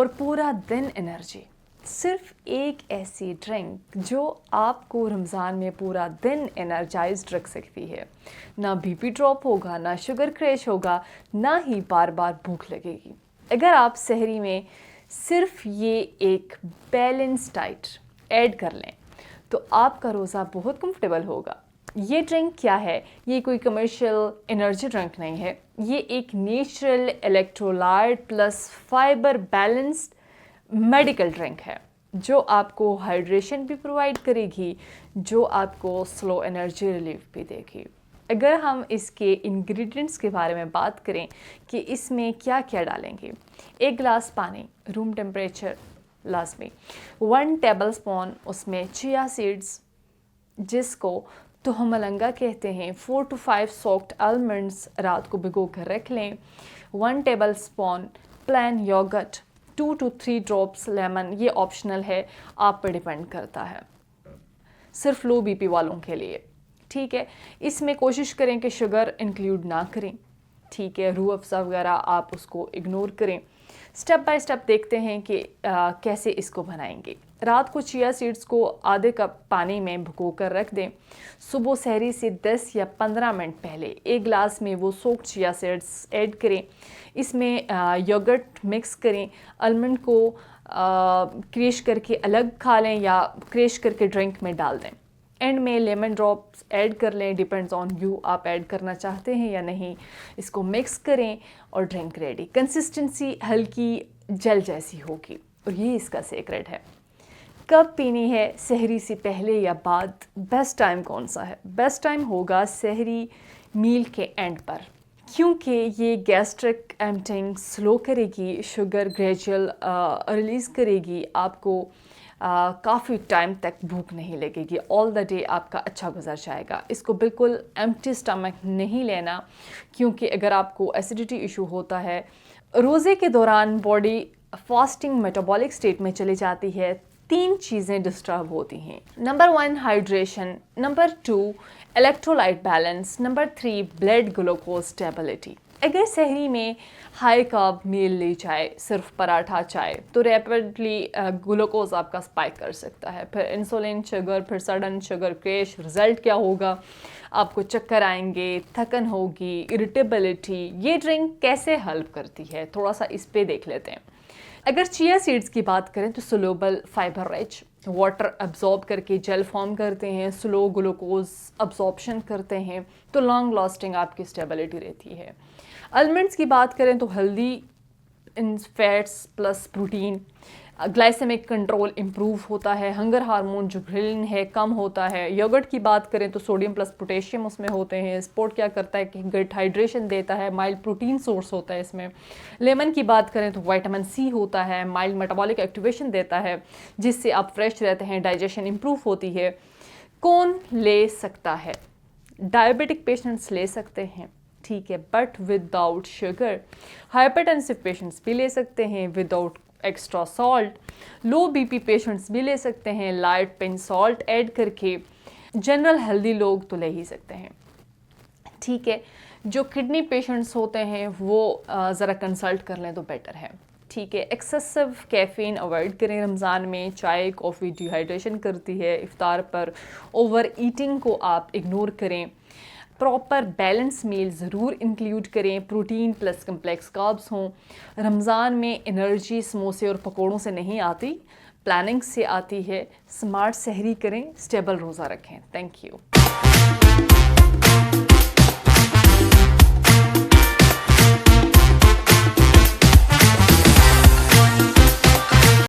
और पूरा दिन एनर्जी। सिर्फ एक ऐसी ड्रिंक जो आपको रमज़ान में पूरा दिन एनर्जाइज्ड रख सकती है। ना बीपी ड्रॉप होगा, ना शुगर क्रैश होगा, ना ही बार बार भूख लगेगी। अगर आप सहरी में सिर्फ ये एक बैलेंस डाइट ऐड कर लें तो आपका रोज़ा बहुत कंफर्टेबल होगा। ये ड्रिंक क्या है? ये कोई कमर्शियल एनर्जी ड्रिंक नहीं है। ये एक natural electrolyte plus fibre balanced medical drink है जो आपको हाइड्रेशन भी प्रोवाइड करेगी, जो आपको स्लो एनर्जी रिलीफ भी देगी। अगर हम इसके इंग्रेडिएंट्स के बारे में बात करें कि इसमें क्या क्या डालेंगे, 1 गिलास पानी रूम टेम्परेचर लाजमी, 1 टेबलस्पून उसमें चिया सीड्स जिसको तुहमलंगा कहते हैं, 4 to 5 सोक्ड आलमंड्स रात को भिगो कर रख लें, 1 tablespoon plain yogurt, 2 to 3 drops lemon, ये ऑप्शनल है, आप पर डिपेंड करता है, सिर्फ लो बीपी वालों के लिए। ठीक है, इसमें कोशिश करें कि शुगर इंक्लूड ना करें। ठीक है, रूह अफ़ज़ा वगैरह आप उसको इग्नोर करें। स्टेप बाय स्टेप देखते हैं कि कैसे इसको बनाएंगे। रात को चिया सीड्स को आधे कप पानी में भिगो कर रख दें। सुबह सहरी से 10 या 15 मिनट पहले 1 गिलास में वो सोक्ड चिया सीड्स ऐड करें। इसमें योगर्ट मिक्स करें, आलमंड को क्रश करके अलग खा लें या क्रश करके ड्रिंक में डाल दें। एंड में लेमन ड्रॉप्स ऐड कर लें, डिपेंड्स ऑन यू, आप ऐड करना चाहते हैं या नहीं। इसको मिक्स करें और ड्रिंक रेडी। कंसिस्टेंसी हल्की जेल जैसी होगी और ये इसका सीक्रेट है। कब पीनी है, सहरी से पहले या बाद? बेस्ट टाइम कौन सा है? बेस्ट टाइम होगा सहरी मील के एंड पर, क्योंकि ये गैस्ट्रिक एम्पटिंग स्लो करेगी, शुगर ग्रेजुअल रिलीज़ करेगी, आपको काफ़ी टाइम तक भूख नहीं लगेगी, ऑल द डे आपका अच्छा गुजर जाएगा। इसको बिल्कुल एम्प्टी स्टमक नहीं लेना, क्योंकि अगर आपको एसिडिटी इशू होता है, रोज़े के दौरान बॉडी फास्टिंग मेटाबॉलिक स्टेट में चली जाती है, 3 चीज़ें डिस्टर्ब होती हैं। Number 1 hydration, number 2 electrolyte balance, number 3 blood glucose stability. अगर सहरी में हाई कार्ब मील ली जाए, सिर्फ पराठा चाय, तो रैपिडली ग्लूकोज आपका स्पाइक कर सकता है, फिर इंसुलिन शुगर, फिर सडन शुगर क्रैश। रिजल्ट क्या होगा? आपको चक्कर आएंगे, थकन होगी, इरिटेबिलिटी। ये ड्रिंक कैसे हेल्प करती है, थोड़ा सा इस पे देख लेते हैं। अगर चिया सीड्स की बात करें तो soluble fibre rich, water absorb करके जेल फॉर्म करते हैं, स्लो ग्लूकोज अब्जॉर्प्शन करते हैं, तो लॉन्ग लास्टिंग आपकी स्टेबिलिटी रहती है। आलमंड्स की बात करें तो healthy in fats plus protein, glycemic control improve होता है, हंगर हार्मोन जो ग्रिलिन है कम होता है। योगर्ट की बात करें तो सोडियम प्लस पोटेशियम उसमें होते हैं, स्पोर्ट क्या करता है कि गट हाइड्रेशन देता है, माइल्ड प्रोटीन सोर्स होता है इसमें। लेमन की बात करें तो विटामिन सी होता है, माइल्ड मेटाबॉलिक एक्टिवेशन देता है, जिससे आप फ्रेश रहते हैं, डाइजेशन इम्प्रूव होती है। कौन ले सकता है? डायबिटिक पेशेंट्स ले सकते हैं, ठीक है, but without sugar. Hypertensive patients भी ले सकते हैं विदाउट एक्स्ट्रा सॉल्ट। लो बीपी पेशेंट्स भी ले सकते हैं लाइट पिंच सॉल्ट ऐड करके। जनरल हेल्दी लोग तो ले ही सकते हैं, ठीक है। जो किडनी पेशेंट्स होते हैं वो ज़रा कंसल्ट कर लें तो बेटर है, ठीक है। एक्सेसिव कैफ़ीन अवॉइड करें रमज़ान में, चाय कॉफ़ी डिहाइड्रेशन करती है। इफ्तार पर ओवर ईटिंग को आप इग्नोर करें। प्रॉपर बैलेंस मील ज़रूर इंक्लूड करें, प्रोटीन प्लस कम्प्लेक्स कार्ब्स हों। रमज़ान में एनर्जी समोसे और पकोड़ों से नहीं आती, प्लानिंग से आती है। स्मार्ट सहरी करें, स्टेबल रोज़ा रखें। Thank you.